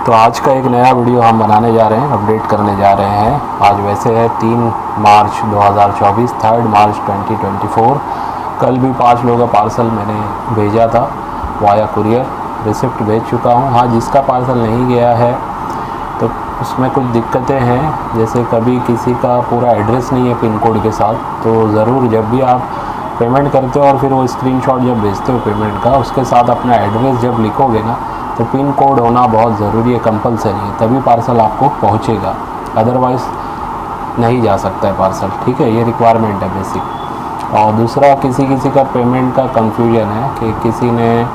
तो आज का एक नया वीडियो हम बनाने जा रहे हैं, अपडेट करने जा रहे हैं। आज वैसे है 3 मार्च 2024, 3 मार्च 2024। कल भी 5 लोगों का पार्सल मैंने भेजा था वाया कुरियर, रिसिप्ट भेज चुका हूं। हाँ, जिसका पार्सल नहीं गया है तो उसमें कुछ दिक्कतें हैं, जैसे कभी किसी का पूरा एड्रेस नहीं है पिन कोड के साथ। तो ज़रूर जब भी आप पेमेंट करते हो और फिर वो स्क्रीनशॉट जब भेजते हो पेमेंट का, उसके साथ अपना एड्रेस जब लिखोगे ना, तो पिन कोड होना बहुत ज़रूरी है, कंपलसरी है, तभी पार्सल आपको पहुंचेगा। अदरवाइज़ नहीं जा सकता है पार्सल, ठीक है। ये रिक्वायरमेंट है बेसिक। और दूसरा, किसी का पेमेंट का कंफ्यूजन है कि किसी ने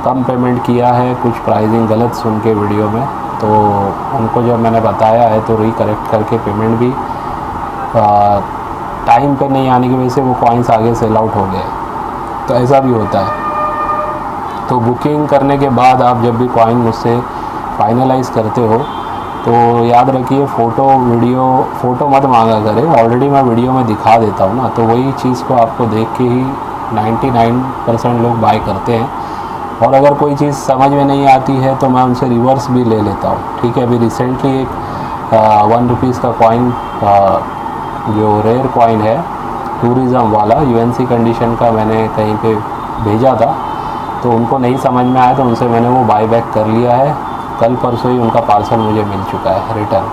कम पेमेंट किया है, कुछ प्राइसिंग गलत सुन के वीडियो में, तो उनको जब मैंने बताया है तो रिकरेक्ट करके पेमेंट भी टाइम पे नहीं आने की वजह से वो कॉइन्स आगे सेल आउट हो गए। तो ऐसा भी होता है। तो बुकिंग करने के बाद आप जब भी कॉइन मुझसे फाइनलाइज़ करते हो तो याद रखिए, फ़ोटो मत मांगा करें। ऑलरेडी मैं वीडियो में दिखा देता हूँ ना, तो वही चीज़ को आपको देख के ही 99% लोग बाय करते हैं। और अगर कोई चीज़ समझ में नहीं आती है तो मैं उनसे रिवर्स भी ले लेता हूँ, ठीक है। अभी रिसेंटली एक 1 रुपीज़ का कॉइन, जो रेयर कॉइन है टूरिज़म वाला, यूएनसी कंडीशन का, मैंने कहीं पे भेजा था, तो उनको नहीं समझ में आया तो उनसे मैंने वो बाय बैक कर लिया है। कल परसों ही उनका पार्सल मुझे मिल चुका है रिटर्न।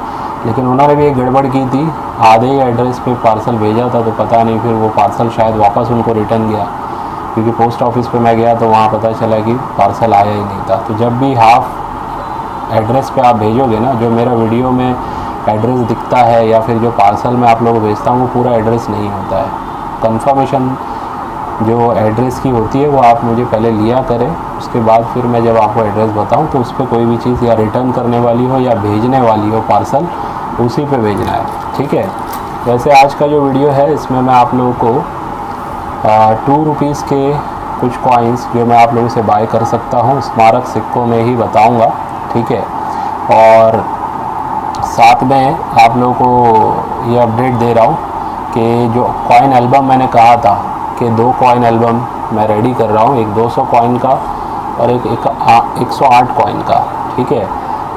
लेकिन उन्होंने भी एक गड़बड़ की थी, आधे ही एड्रेस पे पार्सल भेजा था, तो पता नहीं फिर वो पार्सल शायद वापस उनको रिटर्न गया, क्योंकि पोस्ट ऑफिस पे मैं गया तो वहाँ पता चला कि पार्सल आया ही नहीं था। तो जब भी हाफ एड्रेस पे आप भेजोगे ना, जो मेरा वीडियो में एड्रेस दिखता है या फिर जो पार्सल में आप लोगों को भेजता हूँ वो पूरा एड्रेस नहीं होता है। कंफर्मेशन जो एड्रेस की होती है वो आप मुझे पहले लिया करें, उसके बाद फिर मैं जब आपको एड्रेस बताऊं तो उस पर कोई भी चीज़ या रिटर्न करने वाली हो या भेजने वाली हो पार्सल, उसी पे भेजना है, ठीक है। वैसे आज का जो वीडियो है इसमें मैं आप लोगों को 2 रुपीज़ के कुछ कॉइन्स जो मैं आप लोगों से बाय कर सकता हूँ स्मारक सिक्कों में ही बताऊँगा, ठीक है। और साथ में आप लोगों को ये अपडेट दे रहा हूँ कि जो कॉइन एल्बम मैंने कहा था कि 2 कॉइन एल्बम मैं रेडी कर रहा हूँ, एक 200 कॉइन का और एक 108 कॉइन का, ठीक है।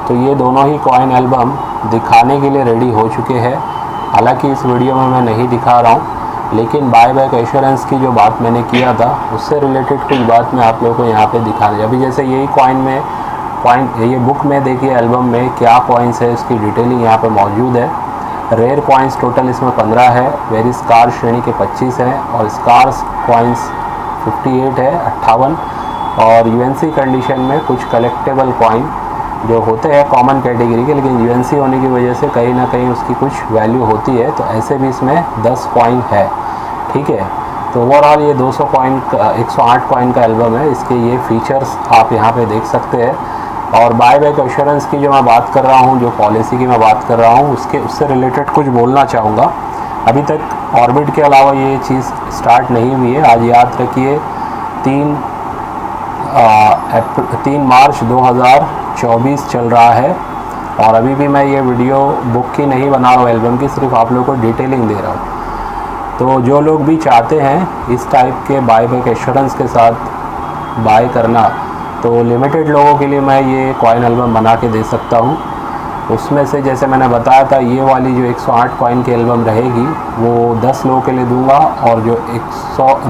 तो ये दोनों ही कॉइन एल्बम दिखाने के लिए रेडी हो चुके हैं। हालांकि इस वीडियो में मैं नहीं दिखा रहा हूँ, लेकिन बाय बैक एश्योरेंस की जो बात मैंने किया था उससे रिलेटेड कुछ बात मैं आप लोगों को यहाँ पे दिखा रही। अभी जैसे यही ये बुक में देखिए, एल्बम में क्या कॉइन्स है उसकी डिटेलिंग यहाँ पे मौजूद है। रेयर कॉइन्स टोटल इसमें 15 है, वेरी स्कार श्रेणी के 25 हैं और स्कार्स कॉइन्स 58 है, 58। और यूएनसी कंडीशन में कुछ कलेक्टेबल कॉइन जो होते हैं कॉमन कैटेगरी के, लेकिन यूएनसी होने की वजह से कहीं ना कहीं उसकी कुछ वैल्यू होती है, तो ऐसे भी इसमें 10 कॉइन है, ठीक है। तो ओवरऑल ये 200 कॉइन का 108 कॉइन का एल्बम है। इसके ये फीचर्स आप यहाँ पे देख सकते हैं। और बाय बैक एश्योरेंस की जो मैं बात कर रहा हूँ, जो पॉलिसी की मैं बात कर रहा हूँ, उससे रिलेटेड कुछ बोलना चाहूँगा। अभी तक ऑर्बिट के अलावा ये चीज़ स्टार्ट नहीं हुई है। आज याद रखिए 3 मार्च 2024 चल रहा है और अभी भी मैं ये वीडियो बुक की नहीं बना रहा हूँ, एल्बम की, सिर्फ आप लोगों को डिटेलिंग दे रहा हूँ। तो जो लोग भी चाहते हैं इस टाइप के बाय बैक एश्योरेंस के साथ बाय करना, तो लिमिटेड लोगों के लिए मैं ये कॉइन एल्बम बना के दे सकता हूँ। उसमें से जैसे मैंने बताया था, ये वाली जो 108 कॉइन की एल्बम रहेगी वो 10 लोगों के लिए दूंगा, और जो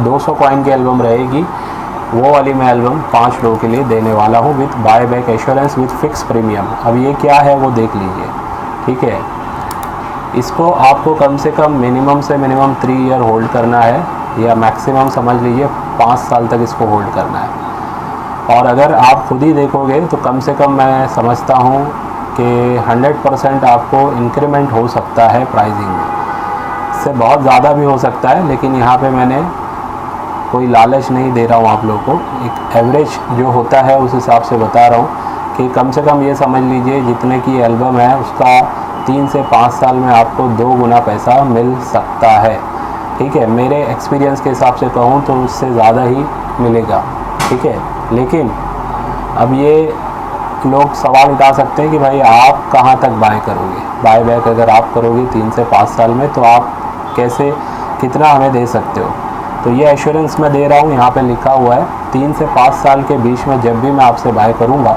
200 कॉइन की एल्बम रहेगी वो वाली मैं एल्बम 5 लोगों के लिए देने वाला हूँ, with buy back assurance with fix premium. अब ये क्या है वो देख लीजिए, ठीक है। इसको आपको कम से कम मिनिमम से मिनिमम 3 ईयर होल्ड करना है, या मैक्सिमम समझ लीजिए 5 साल तक इसको होल्ड करना है। और अगर आप खुद ही देखोगे तो कम से कम मैं समझता हूँ कि 100% आपको इंक्रीमेंट हो सकता है प्राइसिंग में, इससे बहुत ज़्यादा भी हो सकता है, लेकिन यहाँ पे मैंने कोई लालच नहीं दे रहा हूँ आप लोगों को, एक एवरेज जो होता है उस हिसाब से बता रहा हूँ कि कम से कम ये समझ लीजिए जितने की एल्बम है उसका 3 से 5 साल में आपको 2 गुना पैसा मिल सकता है, ठीक है। मेरे एक्सपीरियंस के हिसाब से कहूँ तो उससे ज़्यादा ही मिलेगा, ठीक है। लेकिन अब ये लोग सवाल उठा सकते हैं कि भाई आप कहाँ तक बाय करोगे, बाय बैक अगर आप करोगे 3 से 5 साल में, तो आप कैसे, कितना हमें दे सकते हो। तो ये एश्योरेंस मैं दे रहा हूँ, यहाँ पे लिखा हुआ है 3 से 5 साल के बीच में जब भी मैं आपसे बाय करूँगा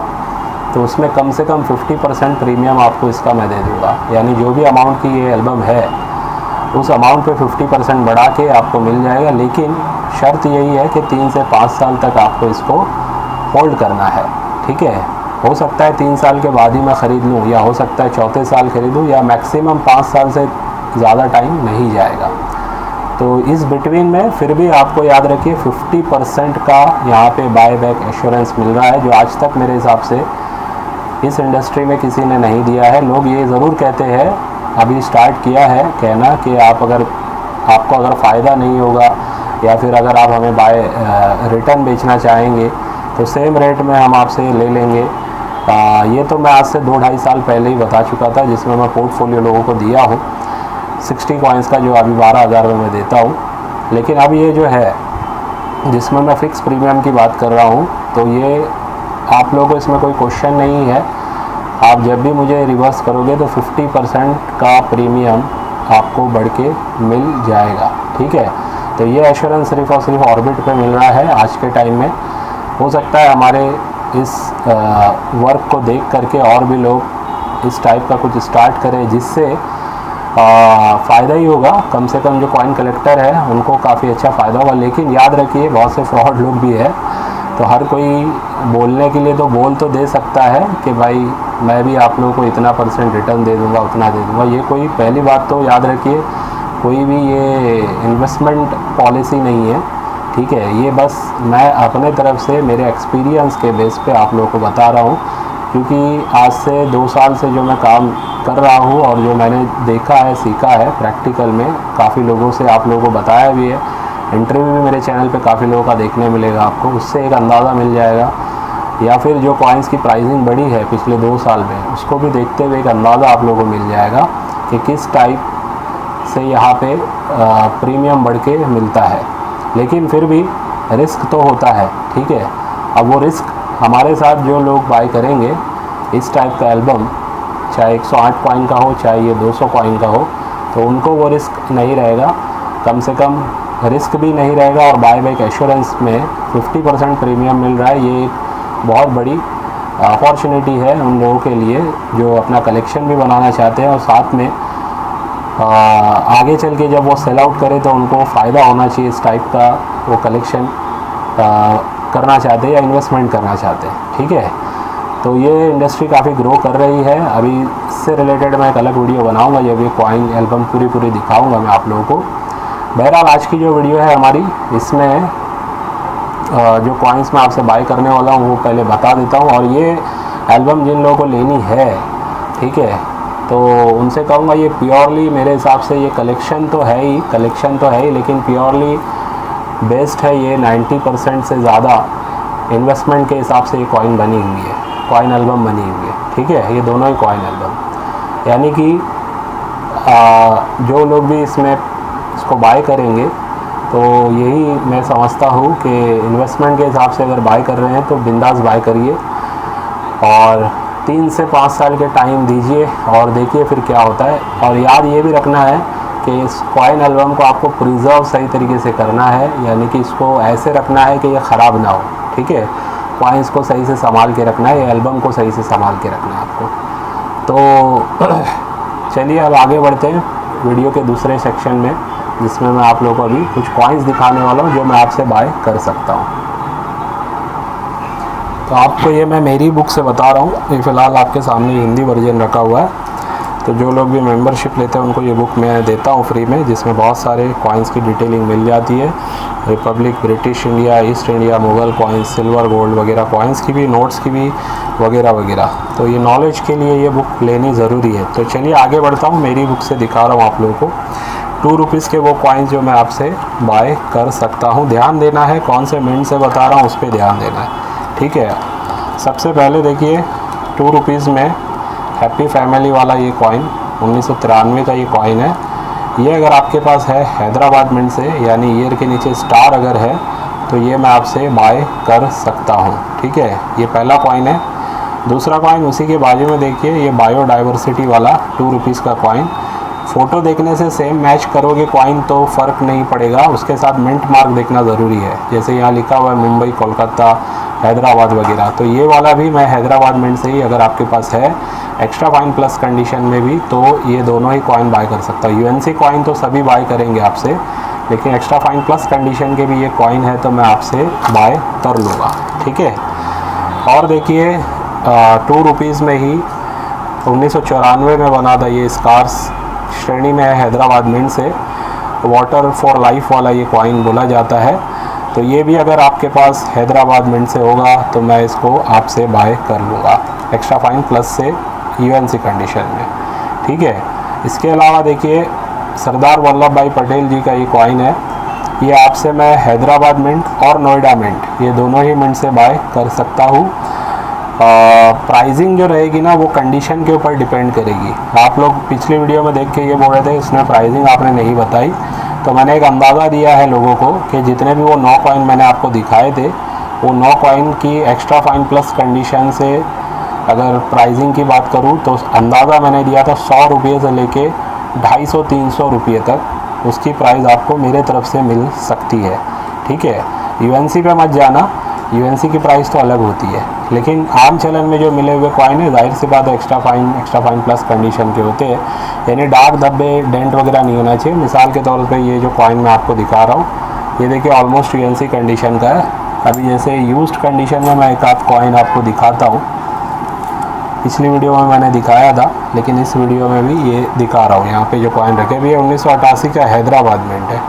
तो उसमें कम से कम 50% प्रीमियम आपको इसका मैं दे दूँगा। यानी जो भी अमाउंट की ये एल्बम है उस अमाउंट पे 50% बढ़ा के आपको मिल जाएगा। लेकिन शर्त यही है कि 3 से 5 साल तक आपको इसको होल्ड करना है, ठीक है। हो सकता है 3 साल के बाद ही मैं ख़रीद लूँ, या हो सकता है चौथे साल ख़रीदूँ, या मैक्सिमम 5 साल से ज़्यादा टाइम नहीं जाएगा। तो इस बिटवीन में फिर भी आपको याद रखिए 50% का यहाँ पे बाय बैक एश्योरेंस मिल रहा है, जो आज तक मेरे हिसाब से इस इंडस्ट्री में किसी ने नहीं दिया है। लोग ये ज़रूर कहते हैं, अभी स्टार्ट किया है कहना, कि आपको अगर फ़ायदा नहीं होगा या फिर अगर आप हमें रिटर्न बेचना चाहेंगे तो सेम रेट में हम आपसे ले लेंगे। ये तो मैं आज से 2-2.5 साल पहले ही बता चुका था, जिसमें मैं पोर्टफोलियो लोगों को दिया हूँ 60 कॉइन्स का, जो अभी 12,000 में मैं देता हूँ। लेकिन अब ये जो है जिसमें मैं फ़िक्स प्रीमियम की बात कर रहा हूँ, तो ये आप लोगों को इसमें कोई क्वेश्चन नहीं है। आप जब भी मुझे रिवर्स करोगे तो 50% का प्रीमियम आपको बढ़ के मिल जाएगा, ठीक है। तो ये एश्योरेंस सिर्फ और सिर्फ ऑर्बिट पे मिल रहा है आज के टाइम में। हो सकता है हमारे इस वर्क को देख करके और भी लोग इस टाइप का कुछ स्टार्ट करें, जिससे फ़ायदा ही होगा। कम से कम जो कॉइन कलेक्टर है उनको काफ़ी अच्छा फ़ायदा होगा। लेकिन याद रखिए बहुत से फ्रॉड लोग भी है, तो हर कोई बोलने के लिए तो बोल तो दे सकता है कि भाई मैं भी आप लोगों को इतना % रिटर्न दे दूंगा, उतना दे दूंगा। ये कोई, पहली बात तो याद रखिए, कोई भी ये इन्वेस्टमेंट पॉलिसी नहीं है, ठीक है। ये बस मैं अपने तरफ से मेरे एक्सपीरियंस के बेस पे आप लोगों को बता रहा हूँ, क्योंकि आज से 2 साल से जो मैं काम कर रहा हूँ और जो मैंने देखा है, सीखा है प्रैक्टिकल में, काफ़ी लोगों से आप लोगों को बताया भी है, इंटरव्यू भी मेरे चैनल पे काफ़ी लोगों का देखने मिलेगा आपको, उससे एक अंदाज़ा मिल जाएगा। या फिर जो कॉइन्स की प्राइसिंग बढ़ी है पिछले 2 साल में, उसको भी देखते हुए एक अंदाज़ा आप लोगों को मिल जाएगा कि किस टाइप से यहाँ पे प्रीमियम बढ़ के मिलता है। लेकिन फिर भी रिस्क तो होता है, ठीक है। अब वो रिस्क हमारे साथ जो लोग बाय करेंगे इस टाइप का एल्बम, चाहे 108 कॉइन का हो, चाहे ये 200 कॉइन का हो, तो उनको वो रिस्क नहीं रहेगा। कम से कम रिस्क भी नहीं रहेगा, और बाय बैक एश्योरेंस में 50% प्रीमियम मिल रहा है। ये एक बहुत बड़ी अपॉर्चुनिटी है उन लोगों के लिए जो अपना कलेक्शन भी बनाना चाहते हैं, और साथ में आगे चल के जब वो सेल आउट करे तो उनको फ़ायदा होना चाहिए इस टाइप का वो कलेक्शन करना चाहते हैं या इन्वेस्टमेंट करना चाहते हैं, ठीक है। तो ये इंडस्ट्री काफ़ी ग्रो कर रही है। अभी इससे रिलेटेड मैं एक अलग वीडियो बनाऊंगा, जब ये कॉइन एल्बम पूरी दिखाऊंगा मैं आप लोगों को। बहरहाल आज की जो वीडियो है हमारी, इसमें जो कॉइन्स मैं आपसे बाय करने वाला हूँ वो पहले बता देता हूँ। और ये एल्बम जिन लोगों को लेनी है, ठीक है, तो उनसे कहूँगा ये प्योरली मेरे हिसाब से ये कलेक्शन तो है ही, लेकिन प्योरली बेस्ट है। ये 90% से ज़्यादा इन्वेस्टमेंट के हिसाब से ये कॉइन बनी हुई है, कॉइन एल्बम बनी हुई है, ठीक है। ये दोनों ही कॉइन एल्बम, यानी कि जो लोग भी इसको बाय करेंगे, तो यही मैं समझता हूँ कि इन्वेस्टमेंट के हिसाब से अगर बाय कर रहे हैं तो बिंदास बाय करिए, और 3 से 5 साल के टाइम दीजिए और देखिए फिर क्या होता है। और याद ये भी रखना है कि इस कॉइन एल्बम को आपको प्रिजर्व सही तरीके से करना है, यानी कि इसको ऐसे रखना है कि ये ख़राब ना हो, ठीक है। कॉइन्स को सही से संभाल के रखना है, ये एल्बम को सही से संभाल के रखना है आपको। तो चलिए अब आगे बढ़ते हैं वीडियो के दूसरे सेक्शन में, जिसमें मैं आप लोगों को अभी कुछ कॉइन्स दिखाने वाला हूँ जो मैं आपसे बाय कर सकता हूँ। तो आपको ये मैं मेरी बुक से बता रहा हूँ, ये फ़िलहाल आपके सामने हिंदी वर्जन रखा हुआ है। तो जो लोग भी मेंबरशिप लेते हैं उनको ये बुक मैं देता हूँ फ्री में, जिसमें बहुत सारे कॉइन्स की डिटेलिंग मिल जाती है। Republic, British India, east India, Mughal coins, silver, gold वगैरह कॉइन्स की भी, नोट्स की भी, वगैरह वगैरह। तो ये नॉलेज के लिए ये बुक लेनी ज़रूरी है। तो चलिए आगे बढ़ता हूँ, मेरी बुक से दिखा रहा हूँ आप लोगों को 2 रुपीज़ के वो कॉइन्स जो मैं आपसे बाय कर सकता हूँ। ध्यान देना है, कौन से मिनट से बता रहा हूँ उस पर ध्यान देना है, ठीक है। सबसे पहले देखिए 2 रुपीज़ में हैप्पी फैमिली वाला ये कॉइन 1993 का ये कॉइन है। ये अगर आपके पास है हैदराबाद मिंट से, यानी ईयर के नीचे स्टार अगर है, तो ये मैं आपसे बाय कर सकता हूँ, ठीक है। ये पहला कॉइन है। दूसरा कॉइन उसी के बाजू में देखिए, ये बायोडाइवर्सिटी वाला 2 रुपीज़ का कॉइन। फ़ोटो देखने से सेम मैच करोगे कॉइन तो फ़र्क नहीं पड़ेगा, उसके साथ मिंट मार्क देखना ज़रूरी है। जैसे यहाँ लिखा हुआ है मुंबई, कोलकाता, हैदराबाद वगैरह, तो ये वाला भी मैं हैदराबाद मिंट से ही, अगर आपके पास है एक्स्ट्रा फाइन प्लस कंडीशन में भी, तो ये दोनों ही कॉइन बाय कर सकता हूँ। यूएनसी कॉइन तो सभी बाय करेंगे आपसे, लेकिन एक्स्ट्रा फाइन प्लस कंडीशन के भी ये कॉइन है तो मैं आपसे बाय कर लूँगा, ठीक है। और देखिए 2 रुपीज़ में ही 1994 में बना था ये स्कार्स श्रेणी में है, हैदराबाद मिंट से, वाटर फॉर लाइफ वाला ये कॉइन बोला जाता है। तो ये भी अगर आपके पास हैदराबाद मिंट से होगा तो मैं इसको आपसे बाय कर लूँगा एक्स्ट्रा फाइन प्लस से यूएनसी कंडीशन में, ठीक है। इसके अलावा देखिए सरदार वल्लभ भाई पटेल जी का ये कॉइन है, ये आपसे मैं हैदराबाद मिंट और नोएडा मिंट ये दोनों ही मिंट से बाय कर सकता हूँ। प्राइसिंग जो रहेगी ना वो कंडीशन के ऊपर डिपेंड करेगी। आप लोग पिछली वीडियो में देख के ये बोल रहे थे इसमें प्राइसिंग आपने नहीं बताई, तो मैंने एक अंदाज़ा दिया है लोगों को कि जितने भी वो 9 कॉइन मैंने आपको दिखाए थे, वो 9 कॉइन की एक्स्ट्रा फाइन प्लस कंडीशन से अगर प्राइसिंग की बात करूँ तो अंदाज़ा मैंने दिया था 100 रुपये से लेके 250-300 रुपये तक उसकी प्राइस आपको मेरे तरफ से मिल सकती है, ठीक है। यूएनसी पे मत जाना, यूएनसी की प्राइस तो अलग होती है, लेकिन आम चलन में जो मिले हुए कॉइन है जाहिर सी बात है एक्स्ट्रा फाइन प्लस कंडीशन के होते हैं, यानी डार्क धब्बे डेंट वगैरह नहीं होना चाहिए। मिसाल के तौर पे ये जो कॉइन मैं आपको दिखा रहा हूँ, ये देखिए ऑलमोस्ट यूएनसी कंडीशन का है। अभी जैसे यूज्ड कंडीशन में मैं एक आध कॉइन आपको दिखाता हूँ, पिछली वीडियो में मैंने दिखाया था, लेकिन इस वीडियो में भी ये दिखा रहा हूँ। यहाँ पे जो कॉइन रखे भी 1988 का हैदराबाद मिंट है,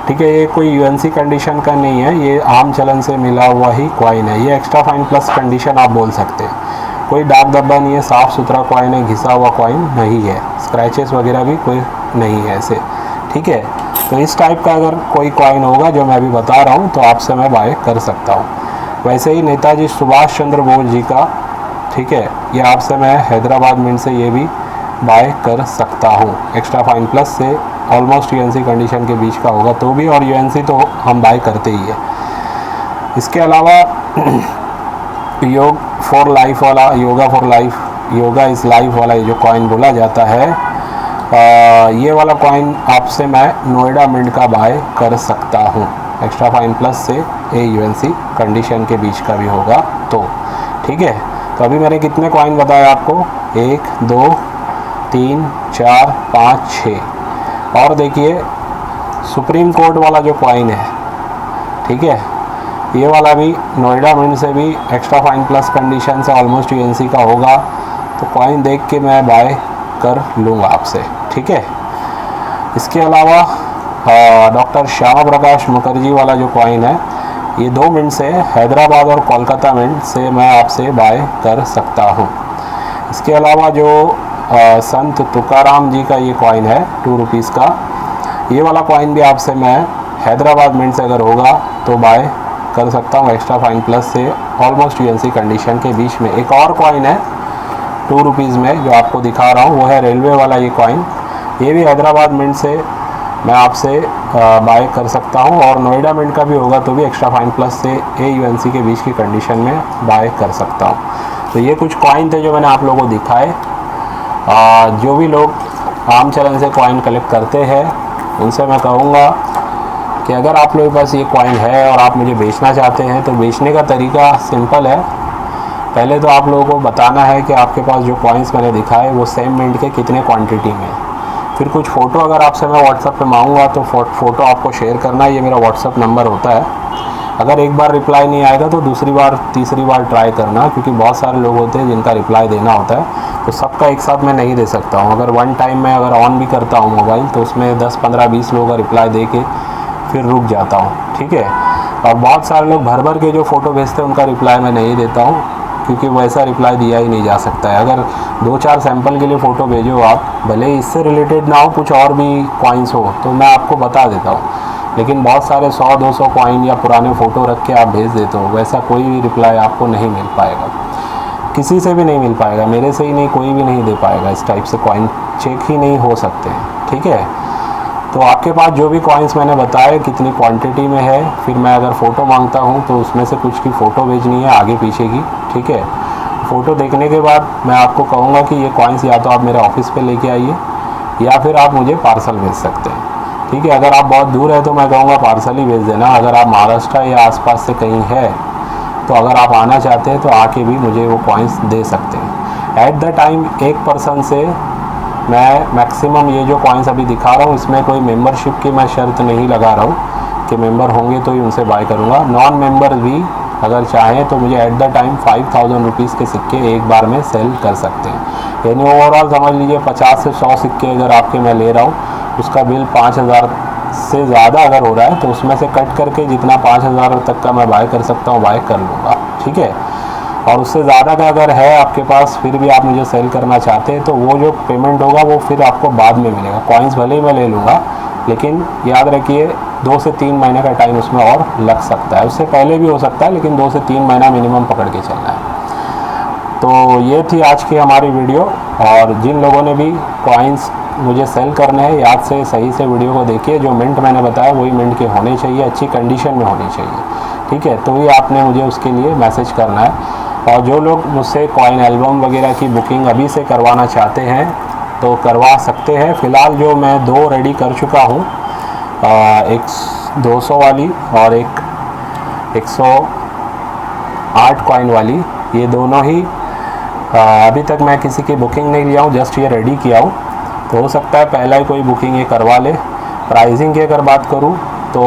ठीक है। ये कोई यूएनसी कंडीशन का नहीं है, ये आम चलन से मिला हुआ ही कॉइन है। ये एक्स्ट्रा फाइन प्लस कंडीशन आप बोल सकते हैं, कोई दाग धब्बा नहीं है, साफ़ सुथरा कॉइन है, घिसा हुआ कॉइन नहीं है, स्क्रैचेस वगैरह भी कोई नहीं है ऐसे, ठीक है। तो इस टाइप का अगर कोई कॉइन होगा जो मैं अभी बता रहा हूँ तो आपसे मैं बाय कर सकता हूँ। वैसे ही नेताजी सुभाष चंद्र बोस जी का, ठीक है, ये आपसे मैं हैदराबाद मिंट से ये भी बाय कर सकता हूँ एक्स्ट्रा फाइन प्लस से, ऑलमोस्ट यूएनसी कंडीशन के बीच का होगा तो भी, और यूएनसी तो हम बाय करते ही है। इसके अलावा योग फॉर लाइफ वाला, yoga for life, yoga is life वाला ये जो कॉइन बोला जाता है, ये वाला कॉइन आपसे मैं नोएडा मिंट का बाय कर सकता हूँ एक्स्ट्रा फाइन प्लस से, ए यूएनसी कंडीशन के बीच का भी होगा तो, ठीक है। तो अभी मैंने कितने कॉइन बताए आपको, 1 2 3 4 5 6, और देखिए सुप्रीम कोर्ट वाला जो कॉइन है, ठीक है, ये वाला भी नोएडा मिंट से भी एक्स्ट्रा फाइन प्लस कंडीशन से ऑलमोस्ट यूएनसी का होगा, तो कॉइन देख के मैं बाय कर लूँगा आपसे, ठीक है। इसके अलावा डॉक्टर श्यामा प्रकाश मुखर्जी वाला जो कॉइन है, ये 2 मिंट से हैदराबाद और कोलकाता मिंट से मैं आपसे बाय कर सकता हूँ। इसके अलावा जो संत तुकाराम जी का ये कॉइन है 2 रुपीज़ का, ये वाला कॉइन भी आपसे मैं हैदराबाद मिंट से अगर होगा तो बाय कर सकता हूँ एक्स्ट्रा फाइन प्लस से, ऑलमोस्ट यूएनसी कंडीशन के बीच में। एक और कॉइन है 2 रुपीज़ में जो आपको दिखा रहा हूँ, वो है रेलवे वाला ये कॉइन, ये भी हैदराबाद मिंट से मैं आपसे बाय कर सकता हूँ, और नोएडा मिंट का भी होगा तो भी एक्स्ट्रा फाइन प्लस से ए यूएनसी के बीच की कंडीशन में बाय कर सकता हूँ। तो ये कुछ कॉइन थे जो मैंने आप लोगों को दिखाए। जो भी लोग आम चलन से कॉइन कलेक्ट करते हैं उनसे मैं कहूँगा कि अगर आप लोगों के पास ये कॉइन है और आप मुझे बेचना चाहते हैं तो बेचने का तरीका सिंपल है। पहले तो आप लोगों को बताना है कि आपके पास जो कॉइन्स मैंने दिखाए वो सेम मिंट के कितने क्वांटिटी में। फिर कुछ फ़ोटो अगर आपसे मैं व्हाट्सएप पे मांगूंगा तो फ़ोटो आपको शेयर करना, ये मेरा व्हाट्सएप नंबर होता है। अगर एक बार रिप्लाई नहीं आएगा तो दूसरी बार तीसरी बार ट्राई करना, क्योंकि बहुत सारे लोग होते हैं जिनका रिप्लाई देना होता है, तो सबका एक साथ मैं नहीं दे सकता हूँ। अगर वन टाइम में अगर ऑन भी करता हूँ मोबाइल तो उसमें 10 15 20 लोगों का रिप्लाई दे के फिर रुक जाता हूँ, ठीक है। और बहुत सारे लोग भर भर के जो फ़ोटो भेजते हैं उनका रिप्लाई मैं नहीं देता हूँ, क्योंकि वैसा रिप्लाई दिया ही नहीं जा सकता है। अगर 2-4 सैंपल के लिए फ़ोटो भेजो आप, भले ही इससे रिलेटेड ना हो, कुछ और भी कॉइन्स हो तो मैं आपको बता देता हूँ, लेकिन बहुत सारे 100-200 कॉइन या पुराने फ़ोटो रख के आप भेज देते हो, वैसा कोई भी रिप्लाई आपको नहीं मिल पाएगा, किसी से भी नहीं मिल पाएगा, मेरे से ही नहीं, कोई भी नहीं दे पाएगा। इस टाइप से कॉइन चेक ही नहीं हो सकते, ठीक है। तो आपके पास जो भी कॉइन्स मैंने बताए कितनी क्वांटिटी में है, फिर मैं अगर फ़ोटो मांगता हूँ तो उसमें से कुछ की फ़ोटो भेजनी है आगे पीछे की, ठीक है। फ़ोटो देखने के बाद मैं आपको कहूँगा कि ये कॉइन्स या तो आप मेरे ऑफिस पे लेके आइए या फिर आप मुझे पार्सल भेज सकते हैं, ठीक है। अगर आप बहुत दूर है तो मैं कहूँगा पार्सल ही भेज देना। अगर आप महाराष्ट्र या आसपास से कहीं है तो अगर आप आना चाहते हैं तो आके भी मुझे वो कॉइन्स दे सकते हैं। एट द टाइम एक पर्सन से मैं मैक्सिमम ये जो कॉइन्स अभी दिखा रहा हूँ इसमें कोई मेंबरशिप की मैं शर्त नहीं लगा रहा हूँ कि मेंबर होंगे तो ही उनसे बाय करूँगा। नॉन मेंबर भी अगर चाहें तो मुझे एट द टाइम 5000 रुपीज़ के सिक्के एक बार में सेल कर सकते हैं। यानी ओवरऑल समझ लीजिए 50 से 100 सिक्के अगर आपके मैं ले रहा हूँ, उसका बिल 5000 से ज़्यादा अगर हो रहा है तो उसमें से कट करके जितना 5000 तक का मैं बाय कर सकता हूँ बाय कर लूँगा, ठीक है। और उससे ज़्यादा का अगर है आपके पास फिर भी आप मुझे सेल करना चाहते हैं तो वो जो पेमेंट होगा वो फिर आपको बाद में मिलेगा। कॉइन्स भले ही मैं ले लूँगा, लेकिन याद रखिए 2 से 3 महीने का टाइम उसमें और लग सकता है। उससे पहले भी हो सकता है, लेकिन 2 से 3 महीना मिनिमम पकड़ के चलना है। तो ये थी आज की हमारी वीडियो। और जिन लोगों ने भी कॉइन्स मुझे सेल करने हैं, याद से सही से वीडियो को देखिए। जो मिंट मैंने बताया वही मिंट के होने चाहिए, अच्छी कंडीशन में होनी चाहिए, ठीक है। तो ये आपने मुझे उसके लिए मैसेज करना है। और जो लोग मुझसे कॉइन एल्बम वगैरह की बुकिंग अभी से करवाना चाहते हैं तो करवा सकते हैं। फ़िलहाल जो मैं 2 रेडी कर चुका हूँ, एक 200 वाली और एक 108 कॉइन वाली, ये दोनों ही अभी तक मैं किसी की बुकिंग नहीं लिया हूँ, जस्ट ये रेडी किया हूँ। तो हो सकता है पहला ही कोई बुकिंग ये करवा ले। प्राइसिंग की अगर बात करूँ तो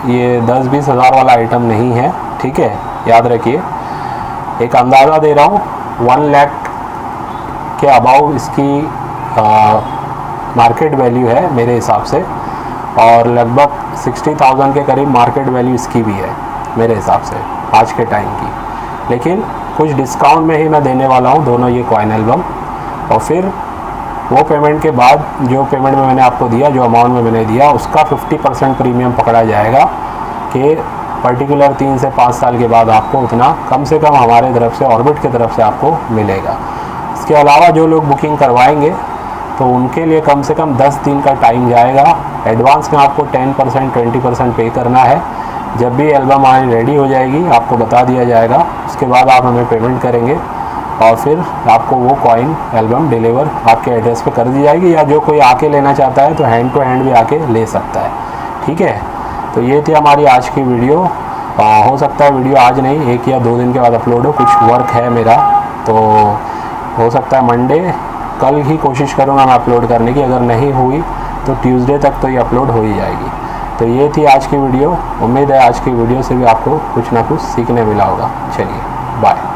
ये 10-20 हज़ार वाला आइटम नहीं है, ठीक है, याद रखिए। एक अंदाज़ा दे रहा हूँ, 1 लाख के अबाउ इसकी मार्केट वैल्यू है मेरे हिसाब से, और लगभग 60,000 के करीब मार्केट वैल्यू इसकी भी है मेरे हिसाब से आज के टाइम की। लेकिन कुछ डिस्काउंट में ही मैं देने वाला हूँ दोनों ये कॉइन एल्बम। और फिर वो पेमेंट के बाद जो पेमेंट में मैंने आपको दिया, जो अमाउंट में मैंने दिया, उसका 50% प्रीमियम पकड़ा जाएगा कि पर्टिकुलर 3 से 5 साल के बाद आपको उतना कम से कम हमारे तरफ से, ऑर्बिट की तरफ से आपको मिलेगा। इसके अलावा जो लोग बुकिंग करवाएंगे तो उनके लिए कम से कम 10 दिन का टाइम जाएगा। एडवांस में आपको 10% 20% पे करना है। जब भी एल्बम हमारी रेडी हो जाएगी आपको बता दिया जाएगा, उसके बाद आप हमें पेमेंट करेंगे और फिर आपको वो कॉइन एल्बम डिलीवर आपके एड्रेस पे कर दी जाएगी। या जो कोई आके लेना चाहता है तो हैंड टू हैंड भी आके ले सकता है, ठीक है। तो ये थी हमारी आज की वीडियो। हो सकता है वीडियो आज नहीं, 1 या 2 दिन के बाद अपलोड हो, कुछ वर्क है मेरा, तो हो सकता है मंडे, कल ही कोशिश करूँगा मैं अपलोड करने की। अगर नहीं हुई तो ट्यूसडे तक तो ये अपलोड हो ही जाएगी। तो ये थी आज की वीडियो। उम्मीद है आज की वीडियो से भी आपको कुछ ना कुछ सीखने मिला होगा। चलिए बाय।